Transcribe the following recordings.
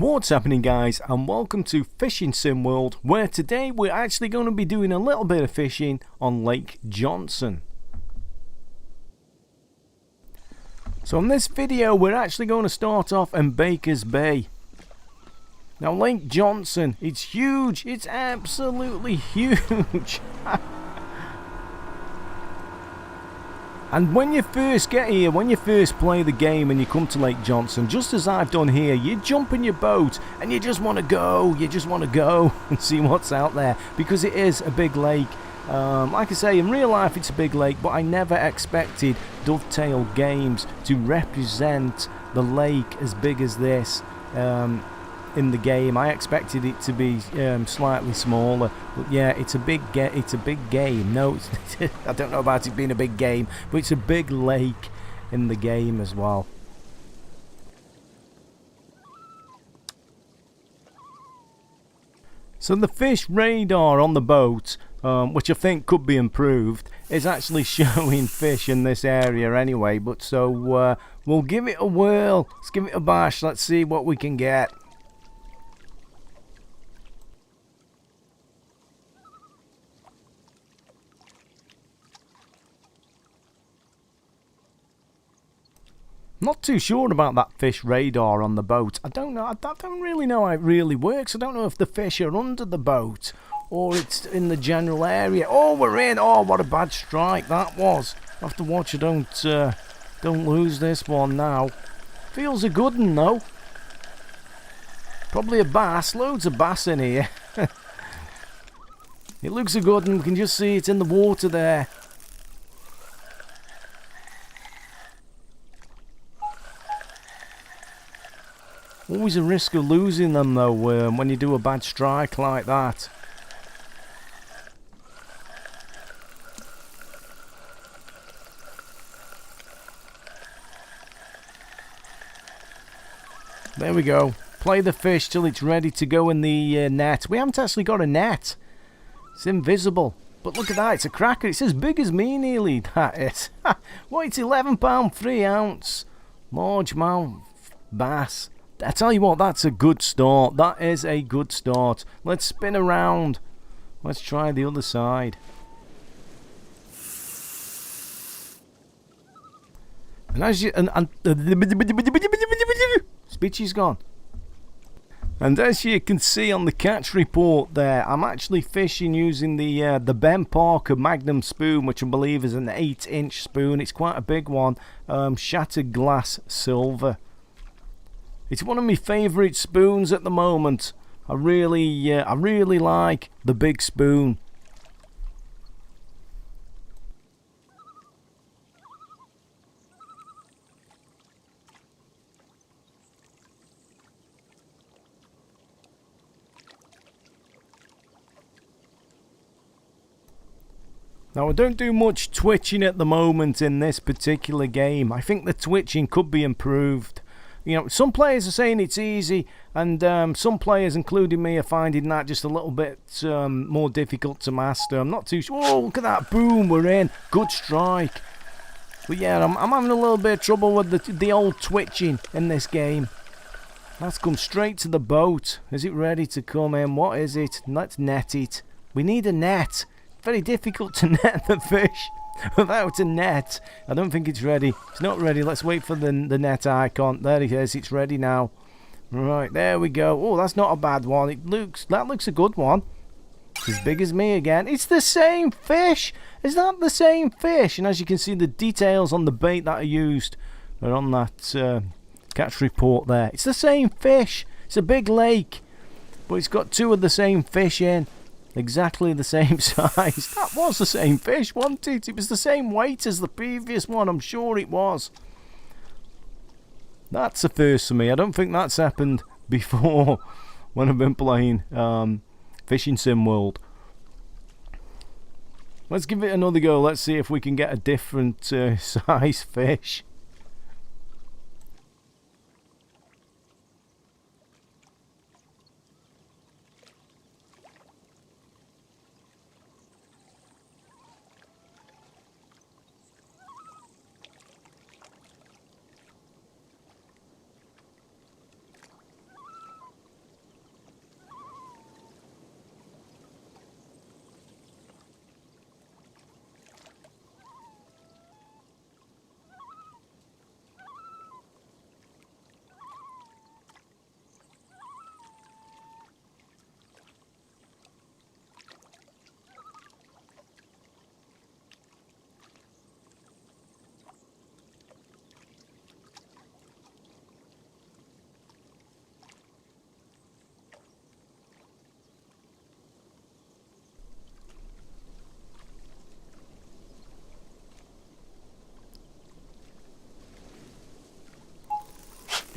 What's happening, guys, and welcome to Fishing Sim World, where today we're actually going to be doing a little bit of fishing on Lake Johnson. So in this video we're actually going to start off in Baker's Bay. Now Lake Johnson, it's huge, it's absolutely huge. And when you first get here, when you first play the game and you come to Lake Johnson, just as I've done here, you jump in your boat and you just want to go, and see what's out there, because it is a big lake. Like I say, in real life it's a big lake, but I never expected Dovetail Games to represent the lake as big as this in the game. I expected it to be slightly smaller, but yeah, it's a big game. No, I don't know about it being a big game, but it's a big lake in the game as well. So the fish radar on the boat, which I think could be improved, is actually showing fish in this area anyway, but so we'll give it a whirl. Let's give it a bash. Let's see what we can get. Not too sure about that fish radar on the boat. I don't know. I don't really know how it really works. I don't know if the fish are under the boat or it's in the general area. Oh, we're in. Oh, what a bad strike that was. I have to watch I don't lose this one now. Feels a good one though. Probably a bass. Loads of bass in here. It looks a good one. We can just see it in the water there. Always a risk of losing them though when you do a bad strike like that. There we go. Play the fish till it's ready to go in the net. We haven't actually got a net. It's invisible. But look at that, it's a cracker. It's as big as me nearly, that is. What, it's £11 3 ounce. Largemouth bass. I tell you what, that's a good start. That is a good start. Let's spin around. Let's try the other side. And as you Speechy's gone. And as you can see on the catch report there, I'm actually fishing using the Ben Parker Magnum spoon, which I believe is an 8-inch spoon. It's quite a big one. Shattered glass silver. It's one of my favourite spoons at the moment. I really like the big spoon. Now I don't do much twitching at the moment in this particular game. I think the twitching could be improved. You know, some players are saying it's easy, and some players, including me, are finding that just a little bit more difficult to master. I'm not too sure. Oh, look at that. Boom, we're in. Good strike. But yeah, I'm having a little bit of trouble with the old twitching in this game. Let's come straight to the boat. Is it ready to come in? What is it? Let's net it. We need a net. Very difficult to net the fish without a net. I don't think it's ready. It's not ready. Let's wait for the net icon. There it is. It's ready now. Right, there we go. Oh, that's not a bad one. That looks a good one. It's as big as me again. It's the same fish. Is that the same fish? And as you can see, the details on the bait that I used are on that catch report there. It's the same fish. It's a big lake, but it's got two of the same fish in. Exactly the same size. That was the same fish, wasn't it? It was the same weight as the previous one. I'm sure it was. That's a first for me. I don't think that's happened before when I've been playing Fishing Sim World. Let's give it another go. Let's see if we can get a different size fish.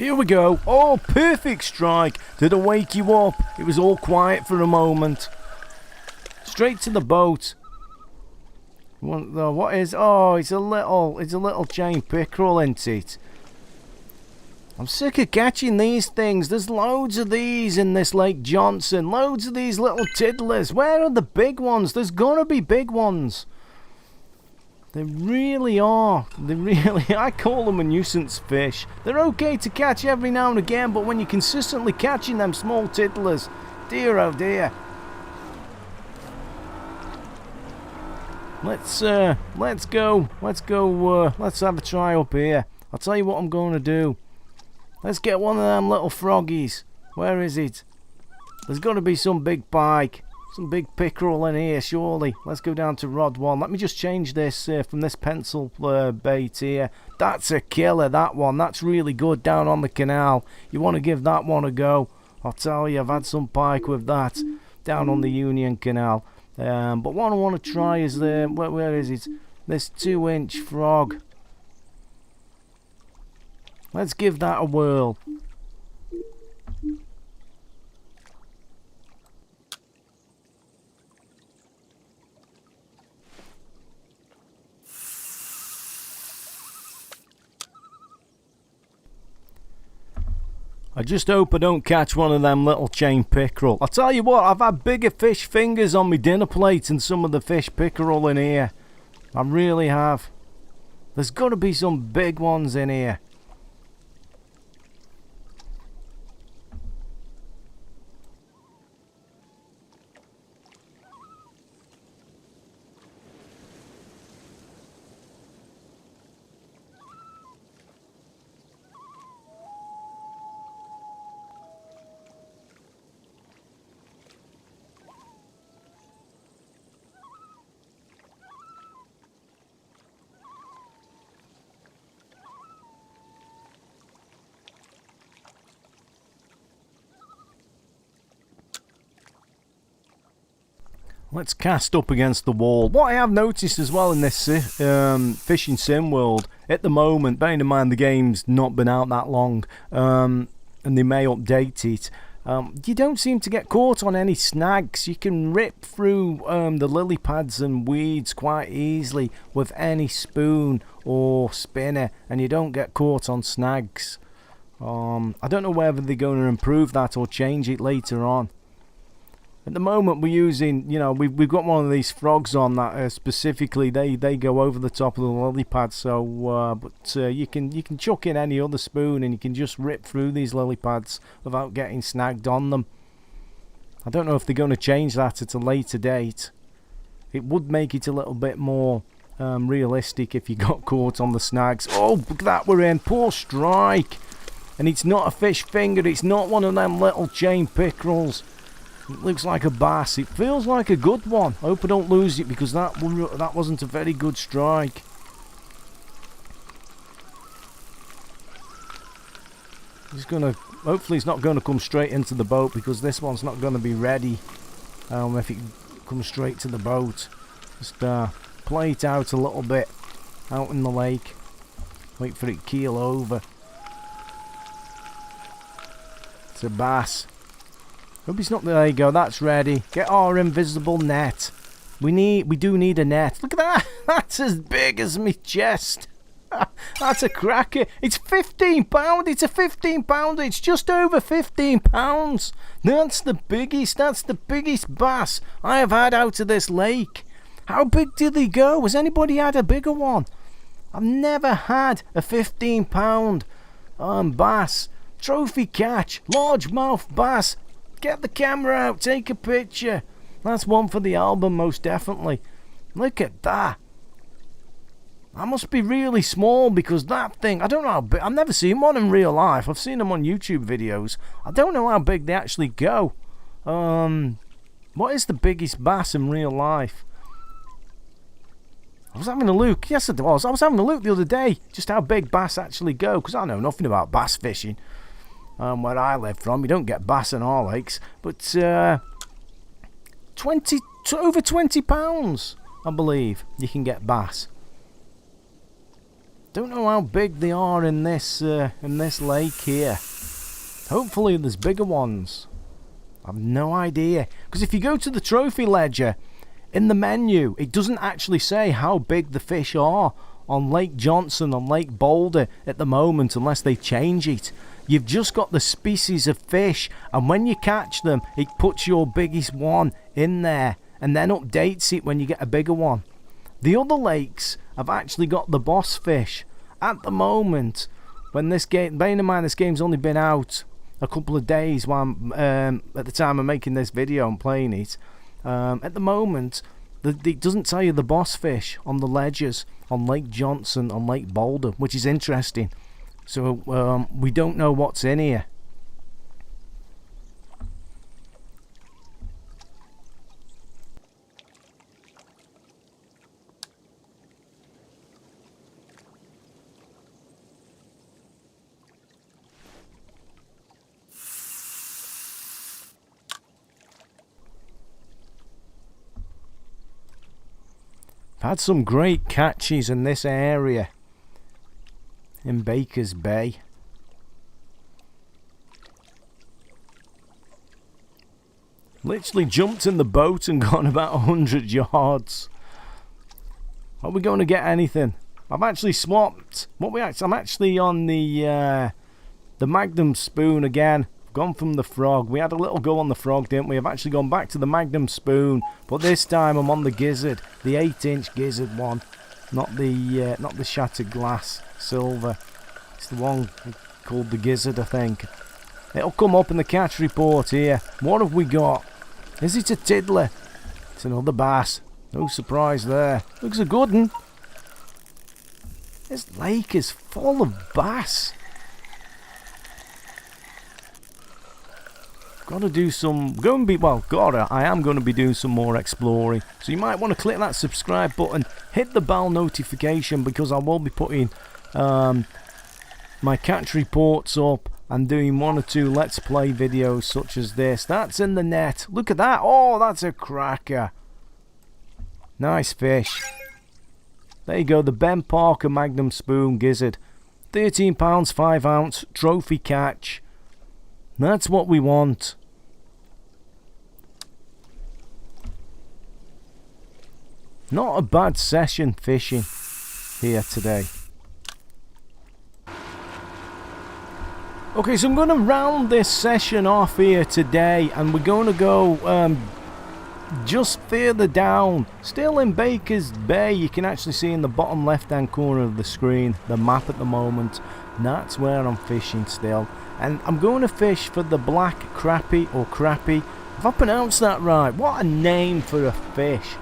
Here we go. Oh, perfect strike. Did I wake you up? It was all quiet for a moment. Straight to the boat. What is? Oh, it's a little chain pickerel, isn't it? I'm sick of catching these things. There's loads of these in this Lake Johnson. Loads of these little tiddlers. Where are the big ones? There's gonna be big ones. They really are. They really. I call them a nuisance fish. They're okay to catch every now and again, but when you're consistently catching them small tiddlers, dear oh dear. Let's go. Let's have a try up here. I'll tell you what I'm going to do. Let's get one of them little froggies. Where is it? There's got to be some big pike. Some big pickerel in here, surely. Let's go down to rod 1. Let me just change this from this pencil bait here. That's a killer, that one. That's really good down on the canal. You want to give that one a go. I'll tell you, I've had some pike with that down on the Union Canal. But what I want to try is where is it? This 2-inch frog. Let's give that a whirl. I just hope I don't catch one of them little chain pickerel. I'll tell you what, I've had bigger fish fingers on my dinner plate than some of the fish pickerel in here. I really have. There's got to be some big ones in here. Let's cast up against the wall. What I have noticed as well in this fishing sim world, at the moment, bearing in mind the game's not been out that long, and they may update it, you don't seem to get caught on any snags. You can rip through the lily pads and weeds quite easily with any spoon or spinner, and you don't get caught on snags. I don't know whether they're going to improve that or change it later on. At the moment we're using, we've got one of these frogs on that specifically they go over the top of the lily pad, so you can chuck in any other spoon and you can just rip through these lily pads without getting snagged on them. I don't know if they're going to change that at a later date. It would make it a little bit more realistic if you got caught on the snags. Oh, look at that, we're in. Poor strike. And it's not a fish finger, it's not one of them little chain pickerels. It looks like a bass. It feels like a good one. I hope I don't lose it because that wasn't a very good strike. Hopefully it's not going to come straight into the boat because this one's not going to be ready if it comes straight to the boat. Just play it out a little bit out in the lake. Wait for it to keel over. It's a bass. Hope it's not. There you go, that's ready. Get our invisible net. We do need a net. Look at that. That's as big as my chest. That's a cracker. It's £15. It's a £15. It's just over £15. That's the biggest bass I have had out of this lake. How big did they go? Has anybody had a bigger one? I've never had a £15 bass. Trophy catch. Largemouth bass. Get the camera out, take a picture. That's one for the album, most definitely. Look at that. That must be really small because that thing, I don't know how big. I've never seen one in real life. I've seen them on YouTube videos. I don't know how big they actually go. What is the biggest bass in real life? I was having a look. Yes, it was. I was having a look the other day just how big bass actually go because I know nothing about bass fishing. Where I live from, you don't get bass in our lakes, but over £20, I believe, you can get bass. Don't know how big they are in this lake here. Hopefully there's bigger ones. I've no idea. Because if you go to the trophy ledger, in the menu, it doesn't actually say how big the fish are on Lake Johnson, on Lake Boulder at the moment, unless they change it. You've just got the species of fish, and when you catch them, it puts your biggest one in there, and then updates it when you get a bigger one. The other lakes have actually got the boss fish. At the moment, when this game, bearing in mind this game's only been out a couple of days while I'm, at the time of making this video and playing it, at the moment, it doesn't tell you the boss fish on the ledgers on Lake Johnson, on Lake Boulder, which is interesting. So we don't know what's in here. I've had some great catches in this area in Baker's Bay. Literally jumped in the boat and gone about 100 yards. Are we going to get anything? I've actually swapped. I'm actually on the Magnum spoon again. Gone from the frog. We had a little go on the frog, didn't we? I've actually gone back to the Magnum spoon, but this time I'm on the gizzard, the 8-inch gizzard one, not the shattered glass silver. It's the one called the gizzard, I think. It'll come up in the catch report here. What have we got? Is it a tiddler? It's another bass. No surprise there. Looks a good one. This lake is full of bass. Gotta do some, I am going to be doing some more exploring. So you might want to click that subscribe button, hit the bell notification, because I will be putting my catch reports up and doing 1 or 2 let's play videos such as this. That's in the net. Look at that. Oh, that's a cracker. Nice fish. There you go, the Ben Parker Magnum Spoon Gizzard. 13 pounds 5 ounce trophy catch. That's what we want. Not a bad session fishing here today. Okay, so I'm going to round this session off here today, and we're going to go just further down, still in Baker's Bay. You can actually see in the bottom left hand corner of the screen the map at the moment. That's where I'm fishing still, and I'm going to fish for the black crappie, or crappie. Have I pronounced that right? What a name for a fish.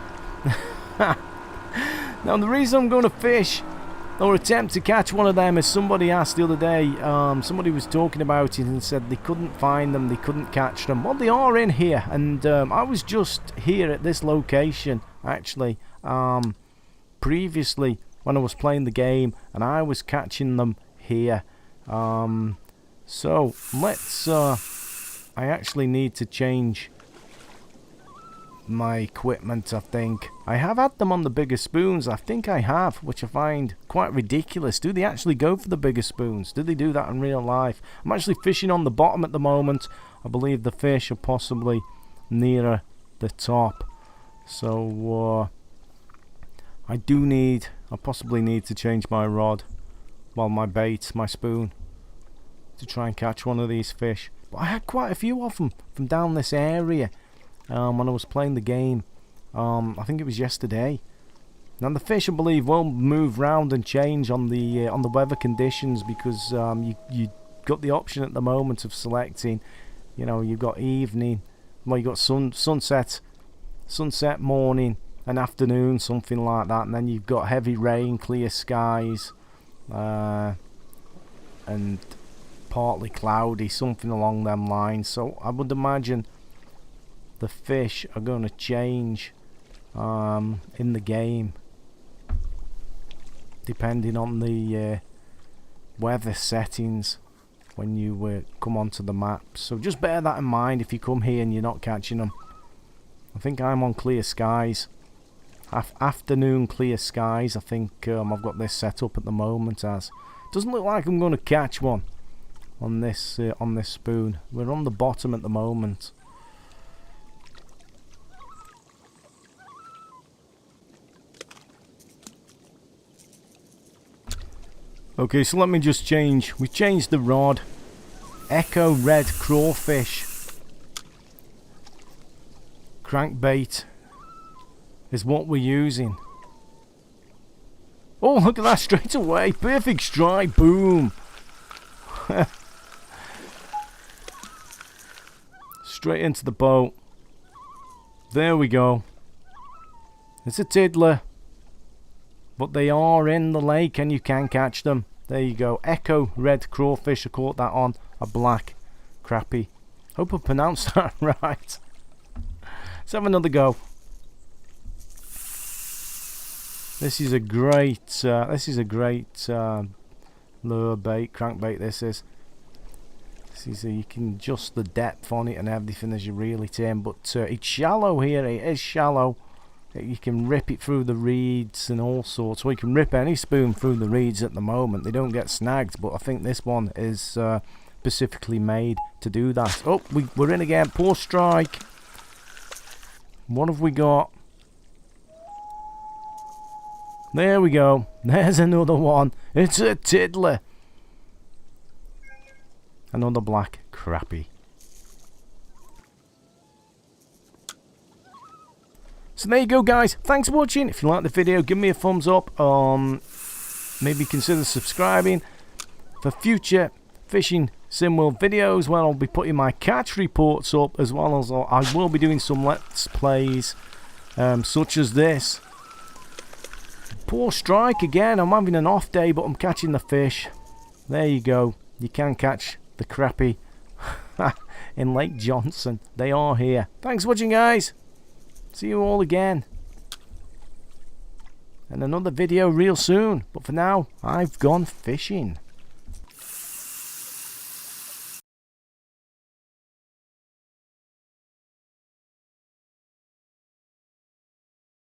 Now the reason I'm going to fish or attempt to catch one of them is somebody asked the other day, somebody was talking about it and said they couldn't find them, they couldn't catch them. Well, they are in here, and I was just here at this location actually previously when I was playing the game, and I was catching them here. So let's I actually need to change my equipment. I think I have had them on the bigger spoons, I think I have, which I find quite ridiculous. Do they actually go for the bigger spoons? Do they do that in real life? I'm actually fishing on the bottom at the moment. I believe the fish are possibly nearer the top, so I possibly need to change my rod, well, my bait, my spoon, to try and catch one of these fish. But I had quite a few of them from down this area when I was playing the game. I think it was yesterday. Now the fish, I believe, will move round and change on the weather conditions, because you got the option at the moment of selecting. You know, you've got evening, well, you've got sunset, morning, and afternoon, something like that, and then you've got heavy rain, clear skies, and partly cloudy, something along them lines. So I would imagine the fish are going to change in the game depending on the weather settings when you come onto the map. So just bear that in mind if you come here and you're not catching them. I think I'm on clear skies. Afternoon clear skies. I think I've got this set up at the moment as. Doesn't look like I'm going to catch one on this spoon. We're on the bottom at the moment. Okay, so let me just change. We changed the rod. Echo red crawfish. Crankbait is what we're using. Oh, look at that straight away. Perfect strike. Boom. Straight into the boat. There we go. It's a tiddler. But they are in the lake and you can catch them. There you go. Echo red crawfish. I caught that on a black crappie. Hope I pronounced that right. Let's have another go. This is a great lure bait, crankbait. This is you can adjust the depth on it and everything as you reel it in. But it's shallow here. It is shallow. You can rip it through the reeds and all sorts. Well, you can rip any spoon through the reeds at the moment. They don't get snagged, but I think this one is specifically made to do that. Oh, we're in again. Poor strike. What have we got? There we go. There's another one. It's a tiddler. Another black crappie. So there you go, guys. Thanks for watching. If you like the video, give me a thumbs up. Maybe consider subscribing for future fishing SimWorld videos where I'll be putting my catch reports up, as well as I will be doing some let's plays such as this. Poor strike again. I'm having an off day, but I'm catching the fish. There you go. You can catch the crappie in Lake Johnson. They are here. Thanks for watching, guys. See you all again in another video real soon. But for now, I've gone fishing.